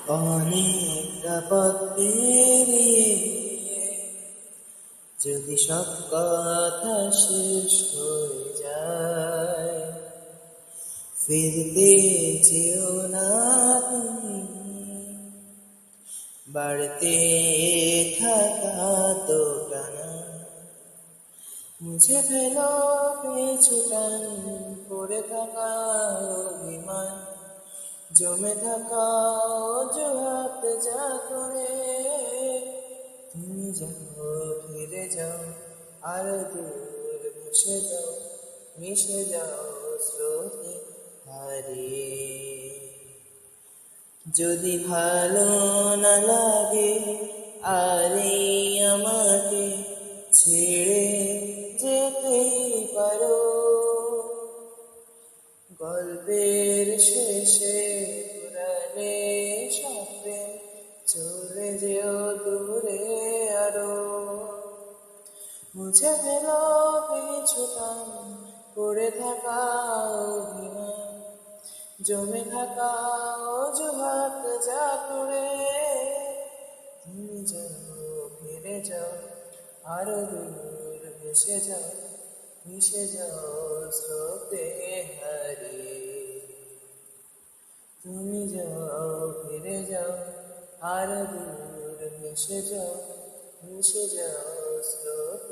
অনেকটা পথ পেরিয়ে যদি সব কথা শেষ হয়ে যায়, ফিরতে চেও না তুমি বাড়তে থাকা তো টানা। মুছে ফেলো পিছু টান, পড়ে থাকা অভিমান, জমে থাকা অজুহাত যা করে। তুমি যাও, ফিরে যাও, আর দূর ভেসে যাও, মিশে যাও স্রোতে হারিয়ে। যদি ভালো না লাগে আর এই আমাকে ছেড়ে যেতেই পারো, গল্পের শেষে পুরানে স্বপ্নে চলে যেও দূরে আরো। মুছে ফেলো পিছু টান, পড়ে থাকা অভিমান, জমে থাকা অজুহাত যা করে। তুমি যাও, ফিরে যাও, আরো দূর ভেসে যাও, মিশে যাও স্রোতে হারিয়ে। তুমি যাও, ফিরে যাও, আরো দূর ভেসে যাও, মিশে যাও স্রোতে।